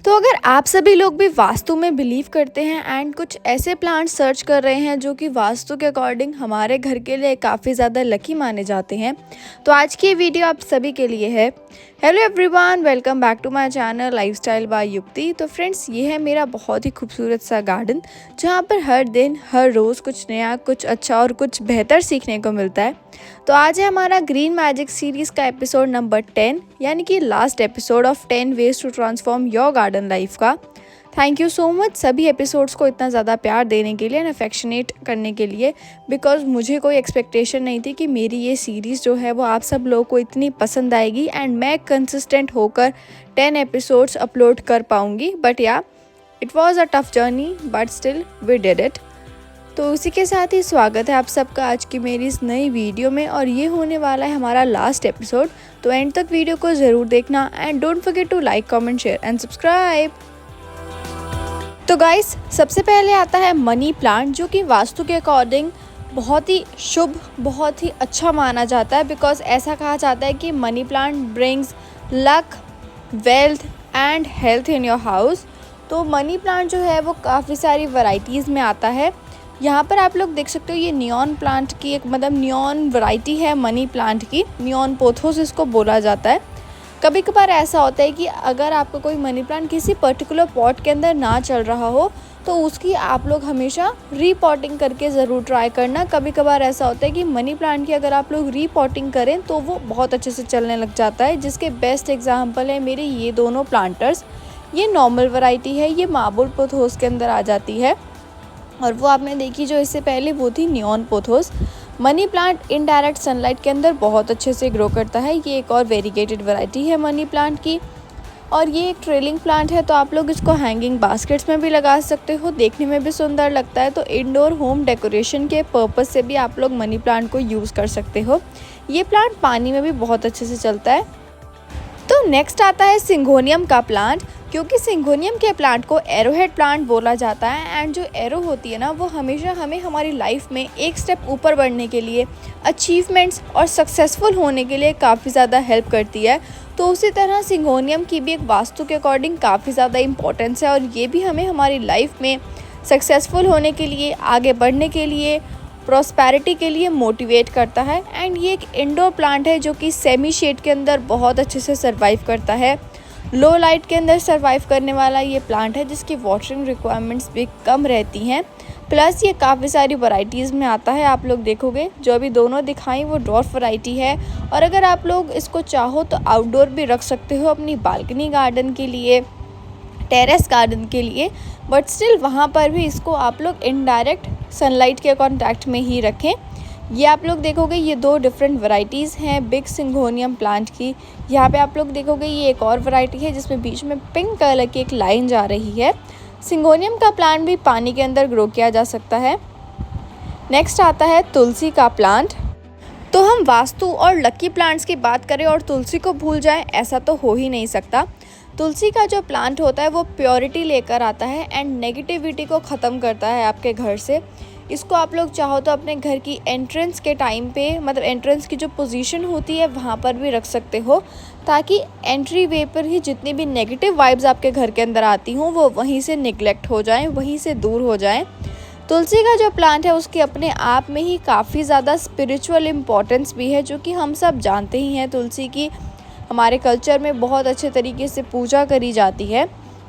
तो अगर आप सभी लोग भी वास्तु में बिलीव करते हैं एंड कुछ ऐसे प्लांट सर्च कर रहे हैं जो कि वास्तु के अकॉर्डिंग हमारे घर के लिए काफ़ी ज़्यादा लकी माने जाते हैं, तो आज की वीडियो आप सभी के लिए है। Hello everyone, welcome back to my channel lifestyle by Yukti. तो फ्रेंड्स, ये है मेरा बहुत ही खूबसूरत सा गार्डन जहाँ पर हर दिन हर रोज़ कुछ नया, कुछ अच्छा और कुछ बेहतर सीखने को मिलता है। तो आज है हमारा ग्रीन मैजिक सीरीज़ का एपिसोड नंबर 10, यानी कि last episode of 10 ways to transform your garden life का। थैंक यू सो मच सभी एपिसोड्स को इतना ज़्यादा प्यार देने के लिए एंड अफेक्शनेट करने के लिए, बिकॉज मुझे कोई एक्सपेक्टेशन नहीं थी कि मेरी ये सीरीज़ जो है वो आप सब लोगों को इतनी पसंद आएगी एंड मैं कंसिस्टेंट होकर 10 एपिसोड्स अपलोड कर पाऊँगी। But yeah, it was a tough journey but still we did it. तो उसी के साथ ही स्वागत है आप सबका आज की मेरी इस नई वीडियो में, और ये होने वाला है हमारा लास्ट एपिसोड। तो एंड तक वीडियो को ज़रूर देखना and don't forget to like, comment, share and subscribe. तो गाइस, सबसे पहले आता है मनी प्लांट, जो कि वास्तु के अकॉर्डिंग बहुत ही शुभ, बहुत ही अच्छा माना जाता है। बिकॉज ऐसा कहा जाता है कि money plant brings luck, wealth and health in your house. तो मनी प्लांट जो है वो काफ़ी सारी वैरायटीज़ में आता है। यहाँ पर आप लोग देख सकते हो, ये नियॉन प्लांट की एक नियॉन वैरायटी है मनी प्लांट की। नियॉन पोथोस इसको बोला जाता है। कभी कभार ऐसा होता है कि अगर आपका कोई मनी प्लांट किसी पर्टिकुलर पॉट के अंदर ना चल रहा हो तो उसकी आप लोग हमेशा रीपॉटिंग करके ज़रूर ट्राई करना। कभी कभार ऐसा होता है कि मनी प्लांट की अगर आप लोग रीपॉटिंग करें तो वो बहुत अच्छे से चलने लग जाता है, जिसके बेस्ट एग्जांपल है मेरे ये दोनों प्लांटर्स। ये नॉर्मल वैरायटी है, ये मार्बल पोथोस के अंदर आ जाती है, और वो आपने देखी जो इससे पहले वो थी neon pothos. Money plant indirect sunlight के अंदर बहुत अच्छे से ग्रो करता है। ये एक और वेरीगेटेड वैरायटी है मनी प्लांट की, और ये एक ट्रेलिंग प्लांट है। तो आप लोग इसको हैंगिंग बास्केट्स में भी लगा सकते हो, देखने में भी सुंदर लगता है। तो इंडोर होम डेकोरेशन के पर्पस से भी आप लोग मनी प्लांट को यूज़ कर सकते हो। ये प्लांट पानी में भी बहुत अच्छे से चलता है। तो नेक्स्ट आता है सिंगोनियम का प्लांट, क्योंकि सिंगोनियम के प्लांट को एरोहेड प्लांट बोला जाता है। एंड जो एरो होती है ना, वो हमेशा हमें हमारी लाइफ में एक स्टेप ऊपर बढ़ने के लिए, अचीवमेंट्स और सक्सेसफुल होने के लिए काफ़ी ज़्यादा हेल्प करती है। तो उसी तरह सिंगोनियम की भी एक वास्तु के अकॉर्डिंग काफ़ी ज़्यादा इंपॉर्टेंस है, और ये भी हमें हमारी लाइफ में सक्सेसफुल होने के लिए, आगे बढ़ने के लिए, प्रॉस्पेरिटी के लिए मोटिवेट करता है। एंड ये एक इंडोर प्लांट है जो कि सेमी शेड के अंदर बहुत अच्छे से सर्वाइव करता है। लो लाइट के अंदर सर्वाइव करने वाला ये प्लांट है, जिसकी वाटरिंग रिक्वायरमेंट्स भी कम रहती हैं। प्लस ये काफ़ी सारी वैरायटीज़ में आता है। आप लोग देखोगे जो अभी दोनों दिखाई वो डॉर्फ वैरायटी है, और अगर आप लोग इसको चाहो तो आउटडोर भी रख सकते हो अपनी बालकनी गार्डन के लिए, टेरेस गार्डन के लिए। बट स्टिल वहाँ पर भी इसको आप लोग इनडायरेक्ट सनलाइट के कांटेक्ट में ही रखें। ये आप लोग देखोगे ये दो डिफरेंट वैरायटीज़ हैं बिग सिंगोनियम प्लांट की। यहाँ पे आप लोग देखोगे ये एक और वैरायटी है जिसमें बीच में पिंक कलर की एक लाइन जा रही है। सिंगोनियम का प्लांट भी पानी के अंदर ग्रो किया जा सकता है। नेक्स्ट आता है तुलसी का प्लांट। तो हम वास्तु और लकी प्लांट्स की बात करें और तुलसी को भूल जाएं, ऐसा तो हो ही नहीं सकता। तुलसी का जो प्लांट होता है वो प्योरिटी लेकर आता है एंड नेगेटिविटी को ख़त्म करता है आपके घर से। इसको आप लोग चाहो तो अपने घर की एंट्रेंस के टाइम पे, एंट्रेंस की जो पोजीशन होती है वहाँ पर भी रख सकते हो, ताकि एंट्री वे पर ही जितनी भी नेगेटिव वाइब्स आपके घर के अंदर आती हों वो वहीं से निगलेक्ट हो जाएं, वहीं से दूर हो जाएं। तुलसी का जो प्लांट है उसके अपने आप में ही काफ़ी ज़्यादा स्पिरिचुअल इम्पोर्टेंस भी है, जो कि हम सब जानते ही हैं। तुलसी की हमारे कल्चर में बहुत अच्छे तरीके से पूजा करी जाती है।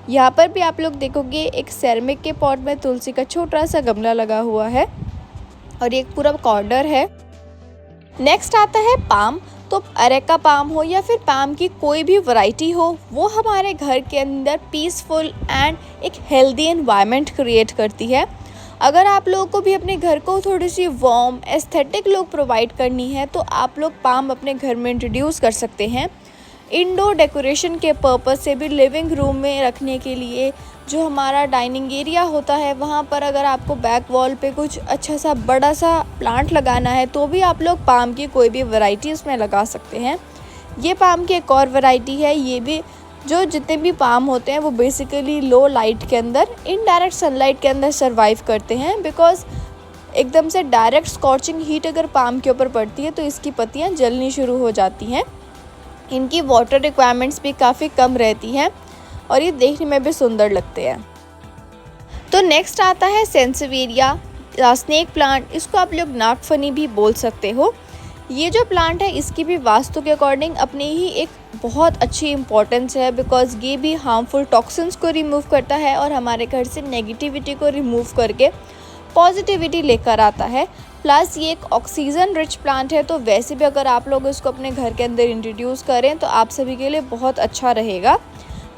यहाँ पर भी आप लोग देखोगे एक सेरेमिक के पॉट में तुलसी का छोटा सा गमला लगा हुआ है, और एक पूरा कॉर्नर है। नेक्स्ट आता है पाम। तो अरेका पाम हो या फिर पाम की कोई भी वैरायटी हो, वो हमारे घर के अंदर पीसफुल एंड एक हेल्दी एनवायरनमेंट क्रिएट करती है। अगर आप लोगों को भी अपने घर को थोड़ी सी वार्म एस्थेटिक लुक प्रोवाइड करनी है तो आप लोग पाम अपने घर में इंट्रोड्यूस कर सकते हैं। इंडोर डेकोरेशन के पर्पस से भी लिविंग रूम में रखने के लिए, जो हमारा डाइनिंग एरिया होता है वहाँ पर अगर आपको बैक वॉल पे कुछ अच्छा सा बड़ा सा प्लांट लगाना है तो भी आप लोग पाम की कोई भी वैरायटी उसमें लगा सकते हैं। ये पाम की एक और वैरायटी है। ये भी जो जितने भी पाम होते हैं वो बेसिकली लो लाइट के अंदर, इनडायरेक्ट सनलाइट के अंदर सर्वाइव करते हैं। बिकॉज एकदम से डायरेक्ट स्कॉचिंग हीट अगर पाम के ऊपर पड़ती है तो इसकी पत्तियाँ जलनी शुरू हो जाती हैं। इनकी वाटर रिक्वायरमेंट्स भी काफ़ी कम रहती हैं। और ये देखने में भी सुंदर लगते हैं। तो नेक्स्ट आता है सेंसेवियरिया स्नेक प्लांट। इसको आप लोग नागफनी भी बोल सकते हो। ये जो प्लांट है इसकी भी वास्तु के अकॉर्डिंग अपनी ही एक बहुत अच्छी इम्पोर्टेंस है, बिकॉज ये भी हार्मफुल टॉक्सिन्स को रिमूव करता है और हमारे घर से नेगेटिविटी को रिमूव करके पॉजिटिविटी लेकर आता है। प्लस ये एक ऑक्सीजन रिच प्लांट है, तो वैसे भी अगर आप लोग इसको अपने घर के अंदर इंट्रोड्यूस करें तो आप सभी के लिए बहुत अच्छा रहेगा,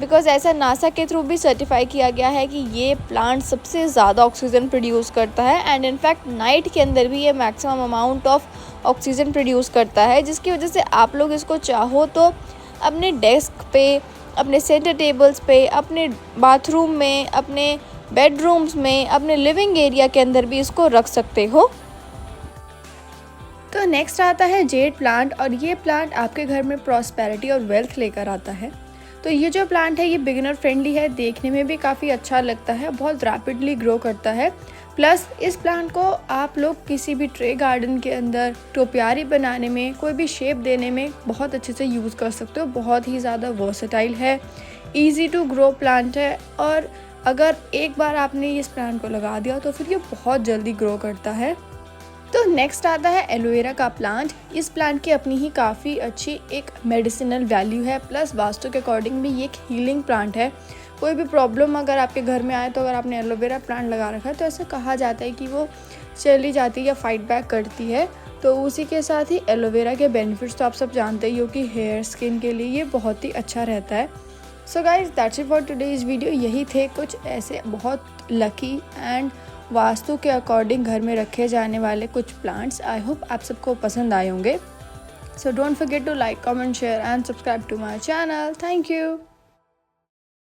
बिकॉज ऐसा नासा के थ्रू भी सर्टिफाई किया गया है कि ये प्लांट सबसे ज़्यादा ऑक्सीजन प्रोड्यूस करता है एंड इनफैक्ट नाइट के अंदर भी ये maximum amount of oxygen produce करता है, जिसकी वजह से आप लोग इसको चाहो तो अपने डेस्क पे, अपने सेंटर टेबल्स पे, अपने बाथरूम में, अपने बेडरूम्स में, अपने लिविंग एरिया के अंदर भी इसको रख सकते हो। तो नेक्स्ट आता है जेड प्लांट, और ये प्लांट आपके घर में प्रॉस्पेरिटी और वेल्थ लेकर आता है। तो ये जो प्लांट है ये बिगिनर फ्रेंडली है, देखने में भी काफ़ी अच्छा लगता है, बहुत रैपिडली ग्रो करता है। प्लस इस प्लांट को आप लोग किसी भी ट्रे गार्डन के अंदर टोपियारी बनाने में, कोई भी शेप देने में बहुत अच्छे से यूज़ कर सकते हो। बहुत ही ज़्यादा वर्सेटाइल है, ईजी टू ग्रो प्लांट है, और अगर एक बार आपने इस प्लांट को लगा दिया तो फिर ये बहुत जल्दी ग्रो करता है। तो नेक्स्ट आता है एलोवेरा का प्लांट। इस प्लांट की अपनी ही काफ़ी अच्छी एक मेडिसिनल वैल्यू है, प्लस वास्तु के अकॉर्डिंग भी ये एक हीलिंग प्लांट है। कोई भी प्रॉब्लम अगर आपके घर में आए तो अगर आपने एलोवेरा प्लांट लगा रखा है तो ऐसा कहा जाता है कि वो चली जाती है या फाइट बैक करती है। तो उसी के साथ ही एलोवेरा के बेनिफिट्स तो आप सब जानते ही हो कि हेयर स्किन के लिए ये बहुत ही अच्छा रहता है। So guys that's it for today's video. यही थे कुछ ऐसे बहुत लकी एंड वास्तु के अकॉर्डिंग घर में रखे जाने वाले कुछ प्लांट्स। आई होप आप सबको पसंद आए होंगे। So don't forget to like, comment, share and subscribe to my channel. Thank you.